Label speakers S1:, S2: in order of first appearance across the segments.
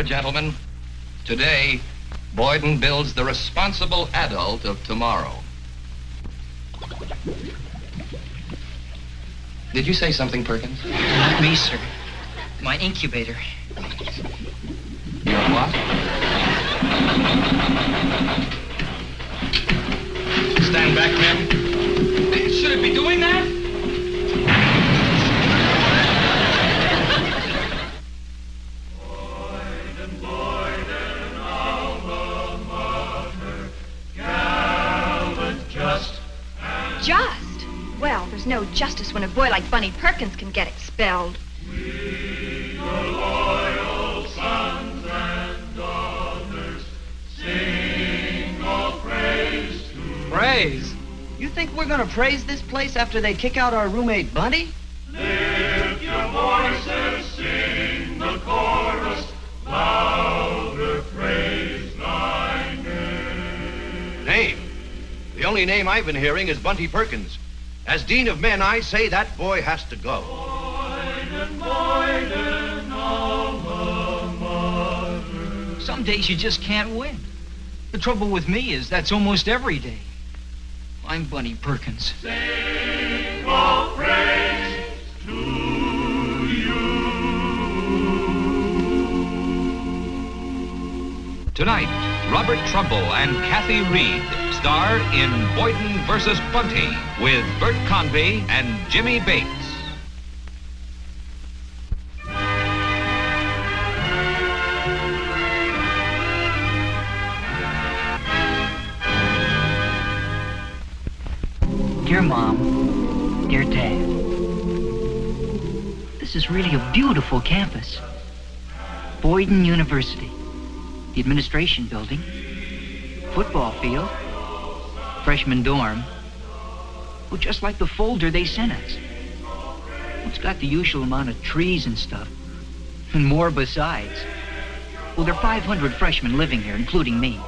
S1: Remember, gentlemen, today, Boyden builds the responsible adult of tomorrow. Did you say something, Perkins?
S2: Not me, sir. My incubator.
S1: Your what? Stand back, men.
S2: Should it be doing that?
S3: Boyden, alma mater, gallant, just.
S4: Just? Well, there's no justice when a boy like Bunny Perkins can get expelled.
S3: We, your loyal sons and daughters, sing all praise to.
S5: Praise? You think we're gonna praise this place after they kick out our roommate Bunty?
S3: Lift your voices, sing the chorus, louder praise thy name.
S6: Name? The only name I've been hearing is Bunty Perkins. As Dean of Men, I say that boy has to go.
S3: Boyden, Boyden, alma mater.
S2: Some days you just can't win. The trouble with me is that's almost every day. I'm Bunny Perkins.
S3: Sing all praise to you.
S7: Tonight, Robert Trumbull and Kathy Reed star in Boyden versus Bunty with Bert Convy and Jimmy Bates.
S2: Dear Mom, dear Dad, this is really a beautiful campus. Boyden University, the administration building, football field, freshman dorm. Well, just like the folder they sent us. It's got the usual amount of trees and stuff, and more besides. Well, there are 500 freshmen living here, including me.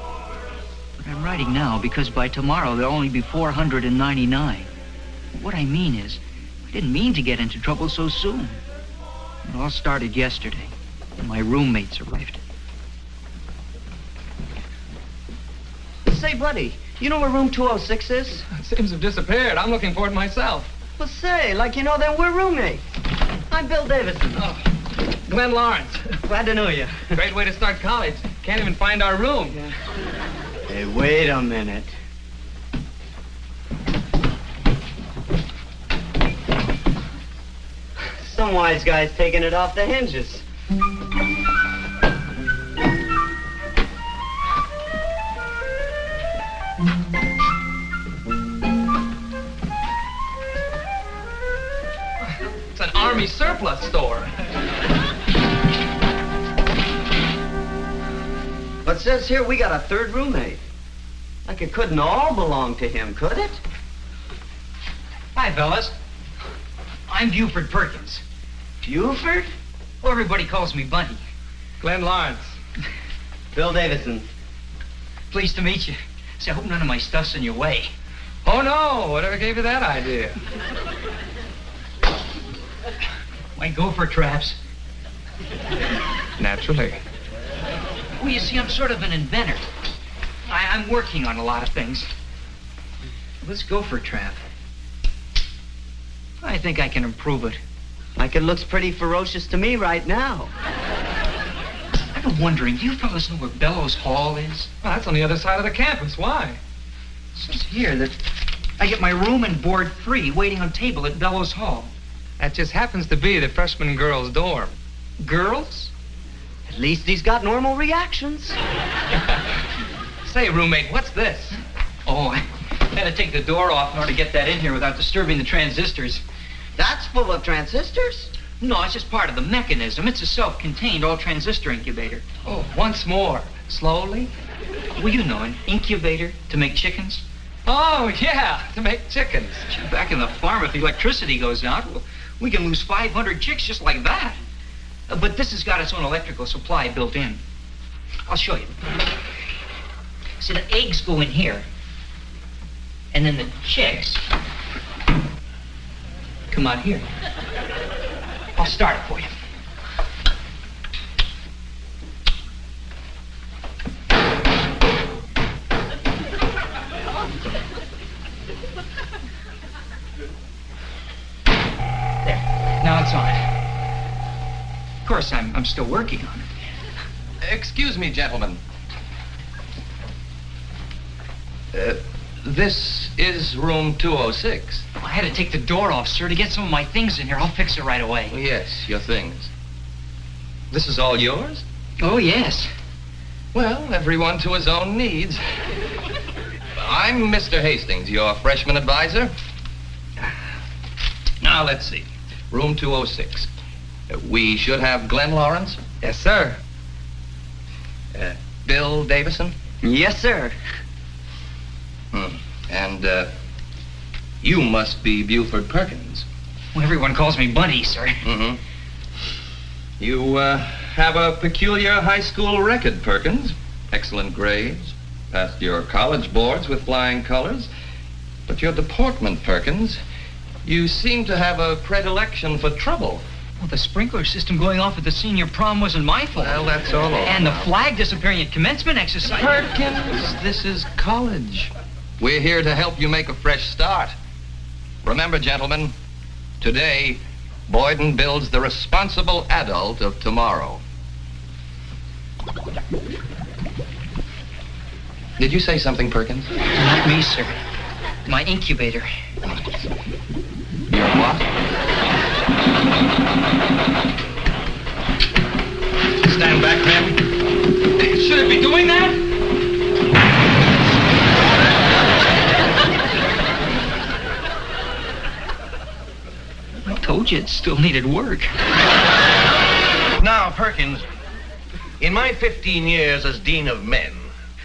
S2: But I'm writing now because by tomorrow there'll only be 499. What I mean is, I didn't mean to get into trouble so soon. It all started yesterday, when my roommates arrived.
S5: Say, Bunty, you know where room 206 is?
S8: It seems to have disappeared. I'm looking for it myself.
S5: Well, say, like you know, then we're roommates. I'm Bill Davidson.
S8: Oh, Glenn Lawrence.
S5: Glad to know you.
S8: Great way to start college. Can't even find our room.
S5: Yeah. Hey, wait a minute. Some wise guy's taking it off the hinges.
S8: It's an Army surplus store.
S5: But it says here we got a third roommate. Like it couldn't all belong to him, could it?
S2: Hi, fellas. I'm Buford Perkins.
S5: Buford?
S2: Well, everybody calls me Bunty.
S8: Glenn Lawrence.
S5: Bill Davidson.
S2: Pleased to meet you. Say, I hope none of my stuff's in your way.
S8: Oh, no. Whatever gave you that idea?
S2: My gopher traps.
S8: Naturally.
S2: Well, you see, I'm sort of an inventor. I'm working on a lot of things. This gopher trap. I think I can improve it.
S5: Like it looks pretty ferocious to me right now.
S2: I've been wondering, do you fellas know where Bellows Hall is?
S8: Well, that's on the other side of the campus. Why?
S2: It says here that I get my room and board free waiting on table at Bellows Hall.
S8: That just happens to be the freshman girls' dorm.
S2: Girls?
S5: At least he's got normal reactions.
S8: Say, roommate, what's this?
S2: Oh, I had to take the door off in order to get that in here without disturbing the transistors.
S5: That's full of transistors?
S2: No, it's just part of the mechanism. It's a self-contained all-transistor incubator.
S8: Oh, once more. Slowly.
S2: Well, you know, an incubator to make chickens.
S8: Oh, yeah, to make chickens.
S2: Back in the farm, if the electricity goes out, well, we can lose 500 chicks just like that. But this has got its own electrical supply built in. I'll show you. See, the eggs go in here, and then the chicks come out here. I'll start it for you. course, I'm still working on it.
S1: Excuse me, gentlemen. This is room 206.
S2: I had to take the door off, sir, to get some of my things in here. I'll fix it right away.
S1: Yes, your things. This is all yours?
S2: Oh, yes.
S1: Well, everyone to his own needs. I'm Mr. Hastings, your freshman advisor. Now, let's see. Room 206. We should have Glenn Lawrence.
S8: Yes, sir.
S1: Bill Davison.
S5: Yes, sir.
S1: And, you must be Buford Perkins.
S2: Well, everyone calls me Bunty, sir.
S1: Mm-hmm. You, have a peculiar high school record, Perkins. Excellent grades. Passed your college boards with flying colors. But your deportment, Perkins, you seem to have a predilection for trouble.
S2: Well, the sprinkler system going off at the senior prom wasn't my fault.
S1: Well, that's all over.
S2: And the flag disappearing at commencement exercise.
S1: Perkins, this is college. We're here to help you make a fresh start. Remember, gentlemen, today, Boyden builds the responsible adult of tomorrow. Did you say something, Perkins?
S2: Not me, sir. My incubator.
S1: Your what?
S6: Stand back, men.
S2: Should it be doing that? I told you it still needed work.
S6: Now, Perkins, in my 15 years as Dean of Men,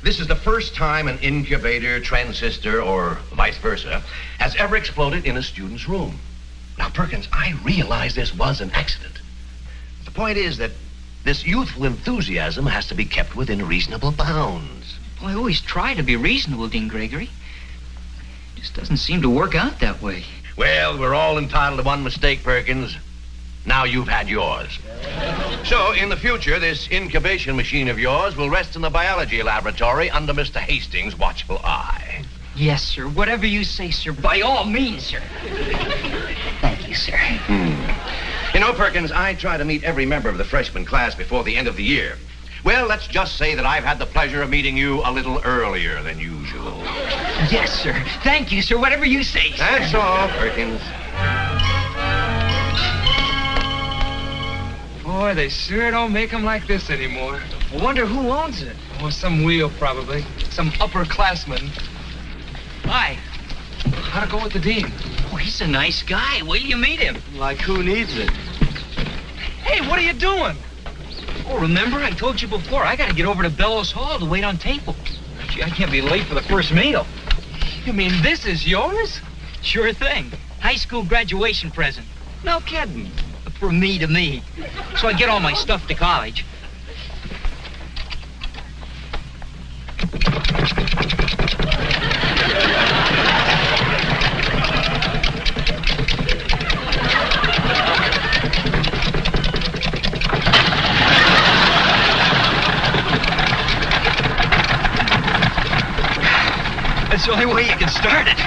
S6: this is the first time an incubator, transistor, or vice versa, has ever exploded in a student's room. Now, Perkins, I realize this was an accident. The point is that this youthful enthusiasm has to be kept within reasonable bounds.
S2: Well, I always try to be reasonable, Dean Gregory. It just doesn't seem to work out that way.
S6: Well, we're all entitled to one mistake, Perkins. Now you've had yours. So, in the future, this incubation machine of yours will rest in the biology laboratory under Mr. Hastings' watchful eye.
S2: Yes, sir. Whatever you say, sir. By all means, sir. Thank you, sir.
S6: You know, Perkins, I try to meet every member of the freshman class before the end of the year. Well, let's just say that I've had the pleasure of meeting you a little earlier than usual.
S2: Yes, sir. Thank you, sir. Whatever you say, sir.
S6: That's all, Perkins.
S8: Boy, they sure don't make them like this anymore.
S2: I wonder who owns it.
S8: Oh, some wheel, probably. Some upperclassman.
S2: Hi.
S8: How'd it go with the dean?
S2: Oh, he's a nice guy. Wait till you meet him.
S5: Like who needs it?
S8: Hey, what are you doing?
S2: Oh, remember? I told you before. I gotta get over to Bellows Hall to wait on table. Gee, I can't be late for the first meal.
S8: You mean this is yours?
S2: Sure thing. High school graduation present.
S5: No kidding.
S2: From me to me. So I get all my stuff to college. That's the only way you can start it.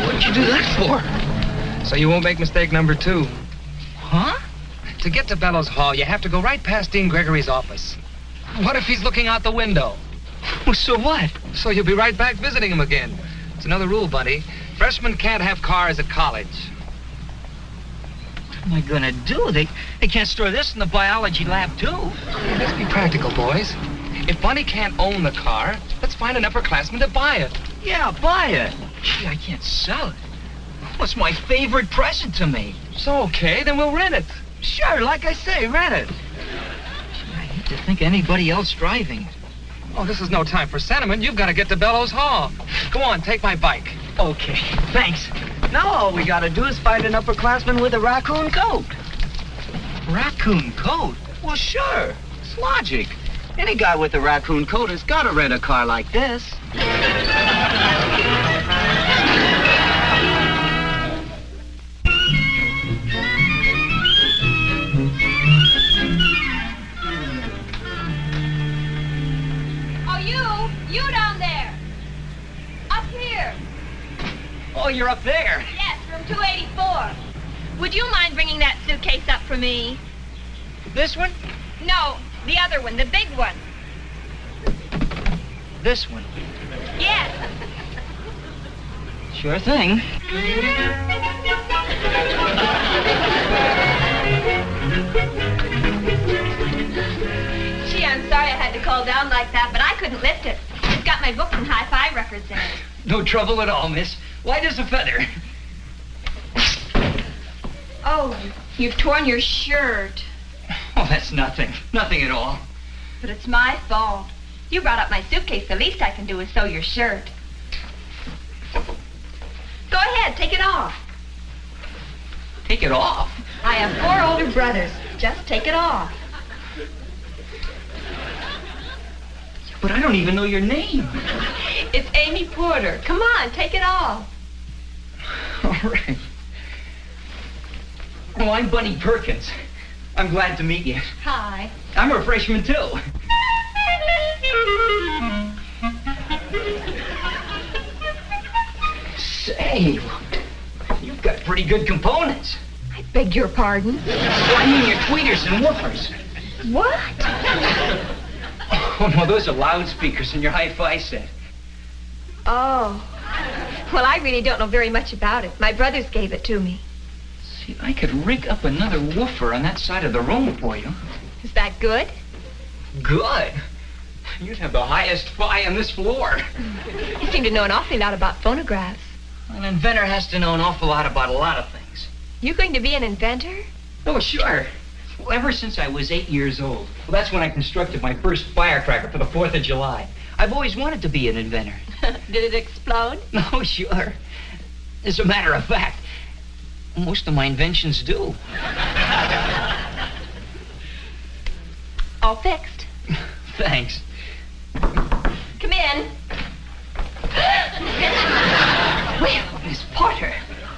S2: What'd you do that for?
S8: So you won't make mistake number 2.
S2: Huh?
S8: To get to Bellows Hall, you have to go right past Dean Gregory's office. What if he's looking out the window?
S2: Well, so what?
S8: So you'll be right back visiting him again. It's another rule, Bunty. Freshmen can't have cars at college.
S2: What am I gonna do? They can't store this in the biology lab, too.
S8: Let's be practical, boys. If Bunty can't own the car, let's find an upperclassman to buy it.
S5: Yeah, buy it.
S2: Gee, I can't sell it. What's my favorite present to me?
S8: So, okay, then we'll rent it.
S5: Sure, like I say, rent it.
S2: Gee, I hate to think of anybody else driving.
S8: Oh, this is no time for sentiment. You've got to get to Bellows Hall. Go on, take my bike.
S2: Okay, thanks.
S5: Now all we gotta do is find an upperclassman with a raccoon coat.
S2: Raccoon coat?
S5: Well, sure. It's logic. Any guy with a raccoon coat has gotta rent a car like this.
S4: Oh, you down there. Up here.
S2: Oh, you're up there.
S4: Yes, room 284. Would you mind bringing that suitcase up for me?
S2: This one?
S4: No, the other one, the big one.
S2: This one.
S4: Yes.
S2: Sure thing.
S4: Gee, I'm sorry I had to call down like that, but I couldn't lift it. It's got my books and hi-fi records in it.
S2: No trouble at all, miss. Light as a feather.
S4: Oh, you've torn your shirt.
S2: Oh, that's nothing. Nothing at all.
S4: But it's my fault. You brought up my suitcase. The least I can do is sew your shirt. Go ahead, take it off.
S2: Take it off?
S4: I have 4 older brothers. Just take it off.
S2: But I don't even know your name.
S4: It's Amy Porter. Come on, take it off.
S2: All right. Oh, I'm Bunny Perkins. I'm glad to meet you.
S4: Hi.
S2: I'm a freshman, too. Say, you've got pretty good components.
S4: I beg your pardon?
S2: I mean your tweeters and woofers.
S4: What?
S2: Oh, no, those are loudspeakers in your hi-fi set.
S4: Oh. Well, I really don't know very much about it. My brothers gave it to me.
S2: See, I could rig up another woofer on that side of the room for you.
S4: Is that good?
S2: Good. You'd have the highest fi on this floor.
S4: You seem to know an awfully lot about phonographs.
S2: An inventor has to know an awful lot about a lot of things.
S4: You going to be an inventor?
S2: Oh, sure. Well, ever since I was 8 years old. Well, that's when I constructed my first firecracker for the 4th of July. I've always wanted to be an inventor.
S4: Did it explode?
S2: No, sure. As a matter of fact, most of my inventions do.
S4: All fixed.
S2: Thanks.
S4: Come in.
S9: Well, Miss Porter,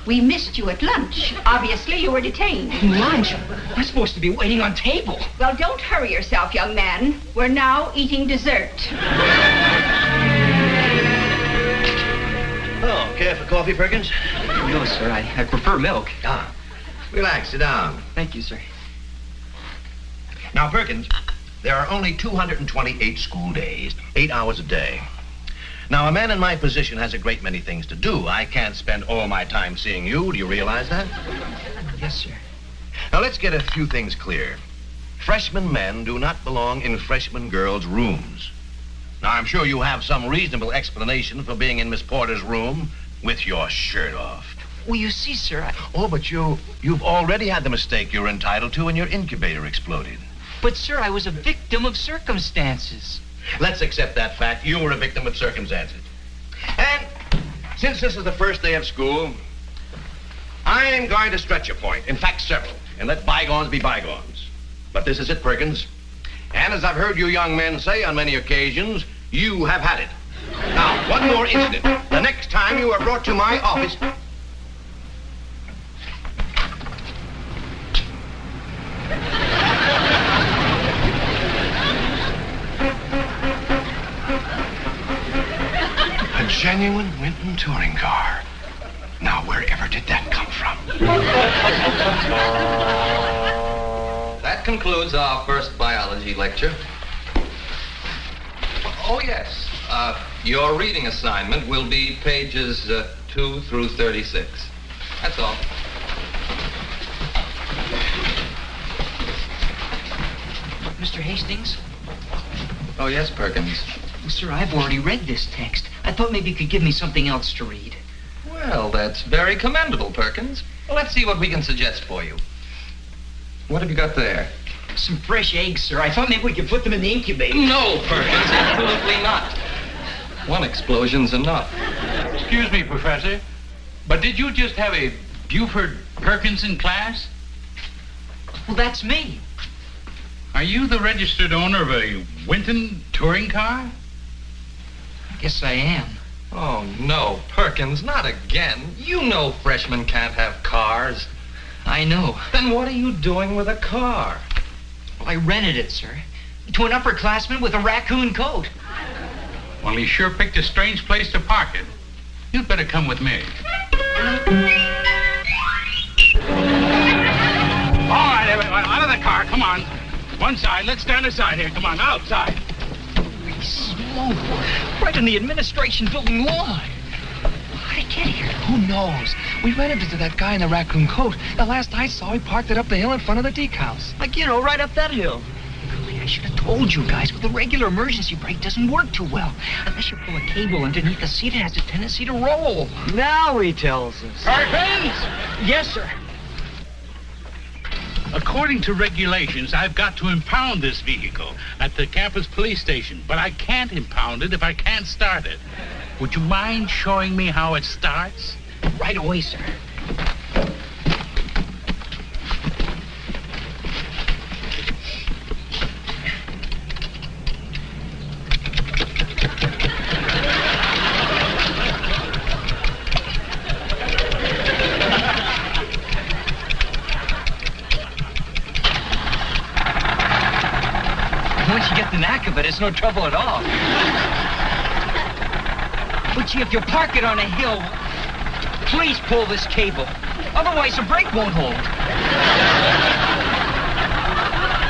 S9: we missed you at lunch. Obviously, you were detained.
S2: Lunch? I'm supposed to be waiting on table.
S9: Well, don't hurry yourself, young man. We're now eating dessert.
S6: Oh, care for coffee, Perkins?
S2: No, sir. I prefer milk.
S6: Ah, relax, sit down.
S2: Thank you, sir.
S6: Now, Perkins, there are only 228 school days, 8 hours a day. Now, a man in my position has a great many things to do. I can't spend all my time seeing you. Do you realize that?
S2: Yes, sir.
S6: Now, let's get a few things clear. Freshman men do not belong in freshman girls' rooms. Now, I'm sure you have some reasonable explanation for being in Miss Porter's room with your shirt off.
S2: Well, you see, sir,
S6: Oh, but you've already had the mistake you're entitled to and your incubator exploded.
S2: But, sir, I was a victim of circumstances.
S6: Let's accept that fact. You were a victim of circumstances. And since this is the first day of school, I'm going to stretch a point. In fact, several. And let bygones be bygones. But this is it, Perkins. And as I've heard you young men say on many occasions, you have had it. Now, one more incident. The next time you are brought to my office... A genuine Winton touring car. Now, wherever did that come from?
S1: That concludes our first biology lecture. Oh, yes. Your reading assignment will be pages 2 through 36. That's all.
S2: Mr. Hastings?
S1: Oh, yes, Perkins.
S2: Well, sir, I've already read this text. I thought maybe you could give me something else to read.
S1: Well, that's very commendable, Perkins. Well, let's see what we can suggest for you. What have you got there?
S2: Some fresh eggs, sir. I thought maybe we could put them in the incubator.
S1: No, Perkins, absolutely not. One explosion's enough.
S10: Excuse me, Professor, but did you just have a Buford Perkins in class?
S2: Well, that's me.
S10: Are you the registered owner of a Winton touring car?
S2: I guess I am.
S1: Oh, no, Perkins, not again. You know freshmen can't have cars.
S2: I know.
S1: Then what are you doing with a car?
S2: Well, I rented it, sir, to an upperclassman with a raccoon coat.
S10: Well, he sure picked a strange place to park it. You'd better come with me. Out of the car, come on. One side, let's stand aside here. Come on, outside.
S2: Smoke. Right in the administration building lawn. How'd it get here?
S8: Who knows? We ran into that guy in the raccoon coat. The last I saw, he parked it up the hill in front of the deke house.
S5: Like, right up that hill.
S2: Golly, I should have told you guys, but the regular emergency brake doesn't work too well. Unless you pull a cable underneath the seat, it has a tendency to roll.
S5: Now he tells us.
S10: Perkins!
S2: Yes, sir.
S10: According to regulations, I've got to impound this vehicle at the campus police station, but I can't impound it if I can't start it. Would you mind showing me how it starts?
S2: Right away, sir. Once you get the knack of it, it's no trouble at all. But gee, if you park it on a hill, please pull this cable. Otherwise, the brake won't hold.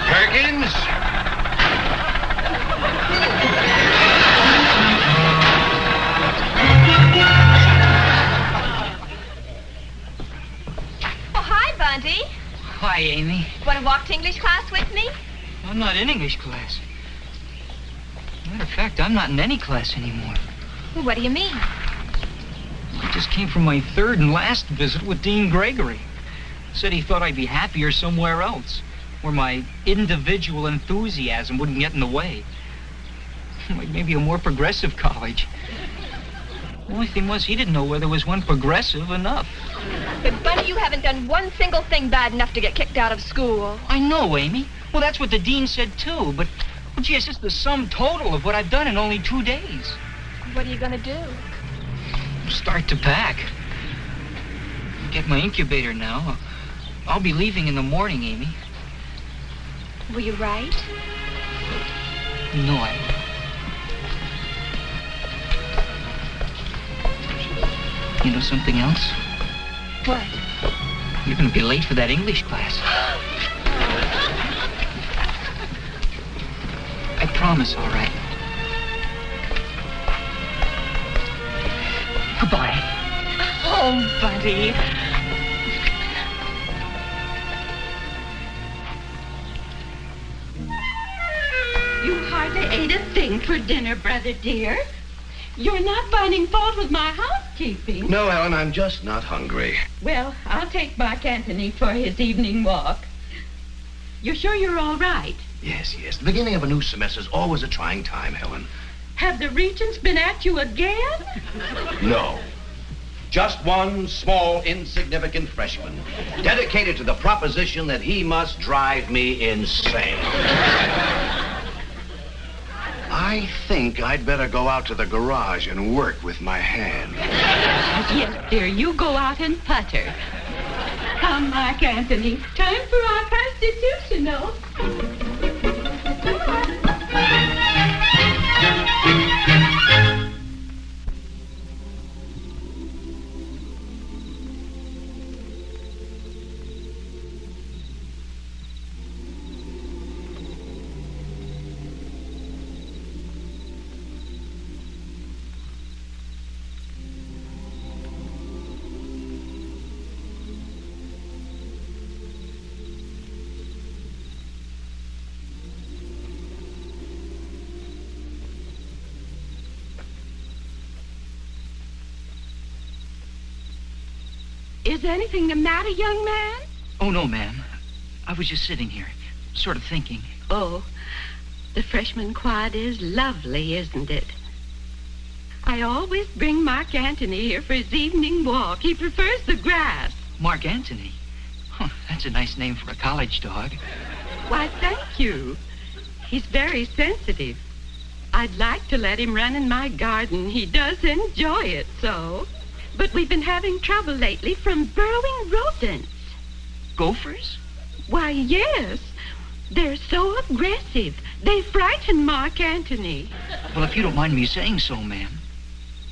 S6: Perkins?
S4: Oh, hi, Bunty.
S2: Hi, Amy.
S4: Want to walk to English class with me?
S2: I'm not in English class. Matter of fact, I'm not in any class anymore.
S4: Well, what do you mean?
S2: I just came from my third and last visit with Dean Gregory. Said he thought I'd be happier somewhere else, where my individual enthusiasm wouldn't get in the way. Like maybe a more progressive college. The only thing was, he didn't know where there was one progressive enough.
S4: But, Bunty, you haven't done one single thing bad enough to get kicked out of school.
S2: I know, Amy. Well, that's what the dean said, too. But, well, gee, it's just the sum total of what I've done in only 2 days.
S4: What are you going to do?
S2: Start to pack. Get my incubator now. I'll be leaving in the morning, Amy.
S4: Were you right?
S2: No, I... You know something else?
S4: What?
S2: You're going to be late for that English class. I promise, all right. Goodbye.
S4: Oh, Bunty.
S9: You hardly ate a thing for dinner, brother dear. You're not finding fault with my housekeeping.
S6: No, Ellen, I'm just not hungry.
S9: Well, I'll take Mark Antony for his evening walk. You're sure you're all right?
S6: Yes. The beginning of a new semester is always a trying time, Helen.
S9: Have the regents been at you again?
S6: No. Just one small, insignificant freshman, dedicated to the proposition that he must drive me insane. I think I'd better go out to the garage and work with my hand.
S9: Yes, dear, you go out and putter. Come, Mark Antony, time for our constitutional. Come on. Is anything the matter, young man?
S2: Oh, no, ma'am. I was just sitting here, sort of thinking.
S9: Oh, the freshman quad is lovely, isn't it? I always bring Mark Antony here for his evening walk. He prefers the grass.
S2: Mark Antony? Huh, that's a nice name for a college dog.
S9: Why, thank you. He's very sensitive. I'd like to let him run in my garden. He does enjoy it so. But we've been having trouble lately from burrowing rodents.
S2: Gophers?
S9: Why, yes. They're so aggressive. They frighten Mark Antony.
S2: Well, if you don't mind me saying so, ma'am,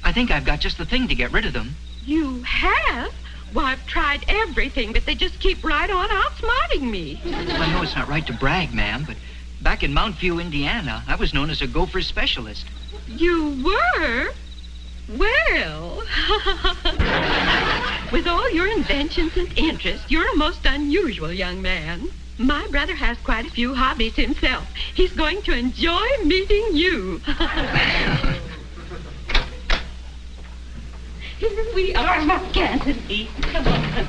S2: I think I've got just the thing to get rid of them.
S9: You have? Well, I've tried everything, but they just keep right on outsmarting me.
S2: I know it's not right to brag, ma'am, but back in Mount View, Indiana, I was known as a gopher specialist.
S9: You were? Well, with all your inventions and interests, you're a most unusual young man. My brother has quite a few hobbies himself. He's going to enjoy meeting you. Here we are, Cassidy. Come on.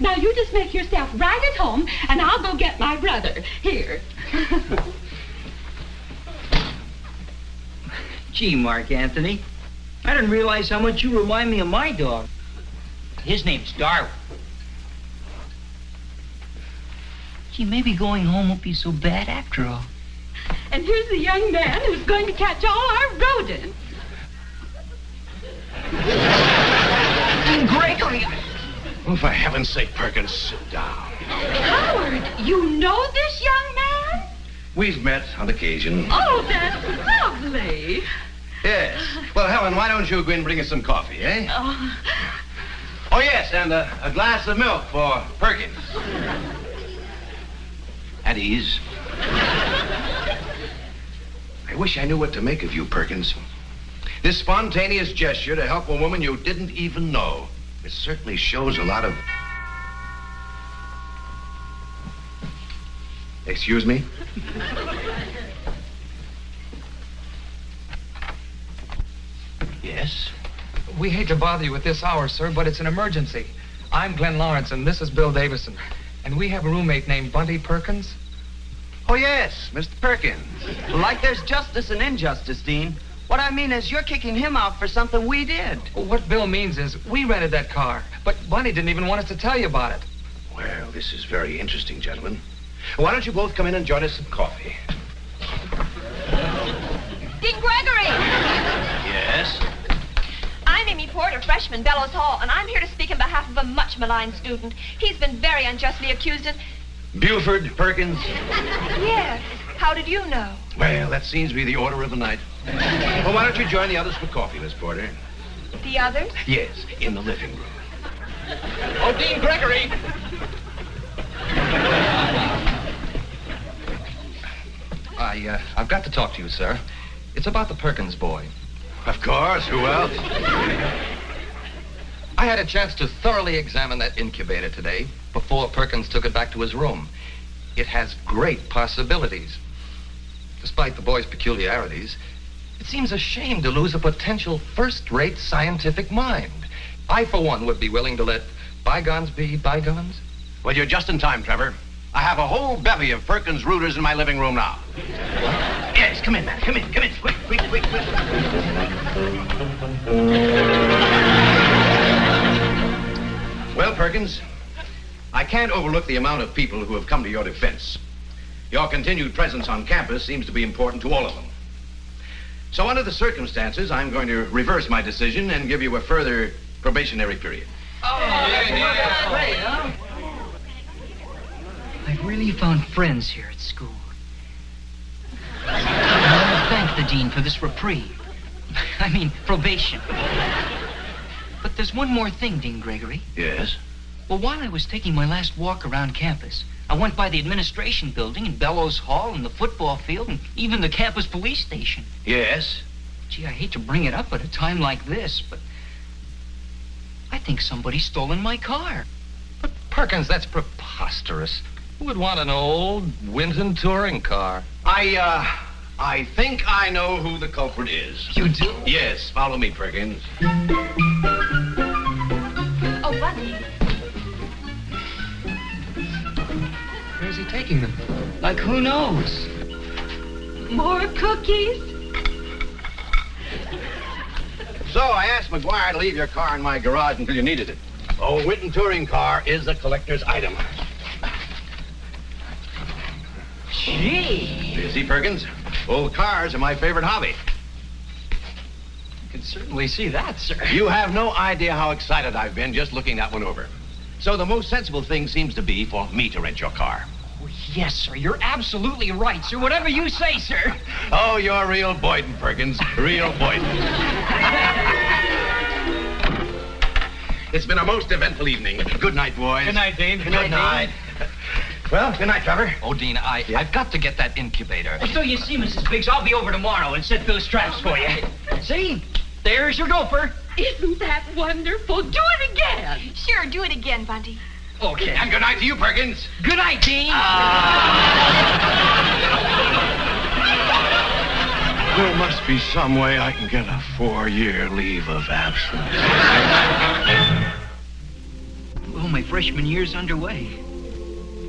S9: Now, you just make yourself right at home, and I'll go get my brother. Here.
S2: Gee, Mark Anthony, I didn't realize how much you remind me of my dog. His name's Darwin. Gee, maybe going home won't be so bad after all.
S9: And here's the young man who's going to catch all our rodents.
S2: Gregory!
S6: Oh, for heaven's sake, Perkins, sit down.
S9: Howard, you know this young man?
S6: We've met on occasion.
S9: Oh, that's lovely.
S6: Yes. Well, Helen, why don't you go in and bring us some coffee, eh? Oh, yes, and a glass of milk for Perkins. At ease. I wish I knew what to make of you, Perkins. This spontaneous gesture to help a woman you didn't even know. It certainly shows a lot of... Excuse me? Yes?
S8: We hate to bother you at this hour, sir, but it's an emergency. I'm Glenn Lawrence, and this is Bill Davison. And we have a roommate named Bunty Perkins.
S6: Oh, yes, Mr. Perkins.
S5: Like there's justice and injustice, Dean. What I mean is you're kicking him out for something we did.
S8: What Bill means is we rented that car, but Bunty didn't even want us to tell you about it.
S6: Well, this is very interesting, gentlemen. Why don't you both come in and join us some coffee?
S4: Dean Gregory!
S6: Yes?
S4: I'm Amy Porter, freshman, Bellows Hall, and I'm here to speak on behalf of a much maligned student. He's been very unjustly accused and...
S6: Buford Perkins?
S4: Yes. How did you know?
S6: Well, that seems to be the order of the night. Well, why don't you join the others for coffee, Miss Porter?
S4: The others?
S6: Yes, in the living room.
S8: Oh, Dean Gregory!
S1: I've got to talk to you, sir. It's about the Perkins boy.
S6: Of course, who else?
S1: I had a chance to thoroughly examine that incubator today before Perkins took it back to his room. It has great possibilities. Despite the boy's peculiarities, it seems a shame to lose a potential first-rate scientific mind. I, for one, would be willing to let bygones be bygones.
S6: Well, you're just in time, Trevor. I have a whole bevy of Perkins rooters in my living room now. Yes, come in, man. Come in. Quick. Well, Perkins, I can't overlook the amount of people who have come to your defense. Your continued presence on campus seems to be important to all of them. So under the circumstances, I'm going to reverse my decision and give you a further probationary period.
S2: Great, huh? I've really found friends here at school. I want to thank the dean for this reprieve. I mean, probation. But there's one more thing, Dean Gregory.
S6: Yes?
S2: Well, while I was taking my last walk around campus, I went by the administration building and Bellows Hall and the football field and even the campus police station.
S6: Yes?
S2: Gee, I hate to bring it up at a time like this, but I think somebody's stolen my car.
S1: But, Perkins, that's preposterous. Who would want an old Winton touring car?
S6: I think I know who the culprit is.
S2: You do?
S6: Yes, follow me, Perkins.
S4: Oh, Bunty.
S8: Where's he taking them?
S2: Like, who knows?
S9: More cookies?
S6: So I asked McGuire to leave your car in my garage until you needed it. Old Winton touring car is a collector's item.
S2: Gee.
S6: You see, Perkins? Old cars are my favorite hobby.
S2: You can certainly see that, sir.
S6: You have no idea how excited I've been just looking that one over. So the most sensible thing seems to be for me to rent your car.
S2: Oh, yes, sir. You're absolutely right, sir. Whatever you say, sir.
S6: Oh, you're real Boyden, Perkins. Real Boyden. It's been a most eventful evening. Good night, boys.
S8: Good night, Dean.
S6: Good night. Well, good night, Trevor.
S1: Oh, Dean, I've got to get that incubator.
S2: So you see, Mrs. Biggs, I'll be over tomorrow and set those traps for you. See? There's your gopher.
S9: Isn't that wonderful? Do it again.
S4: Sure, do it again, Bunty.
S2: Okay.
S6: And good night to you, Perkins.
S2: Good night, Dean.
S6: There must be some way I can get a 4-year leave of absence.
S2: Well, my freshman year's underway.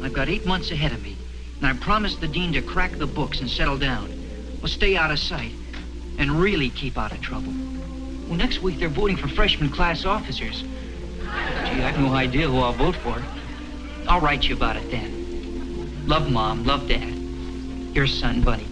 S2: I've got 8 months ahead of me, and I promised the dean to crack the books and settle down. Well, stay out of sight, and really keep out of trouble. Well, next week they're voting for freshman class officers. Gee, I've no idea who I'll vote for. I'll write you about it then. Love, Mom. Love, Dad. Your son, Bunty.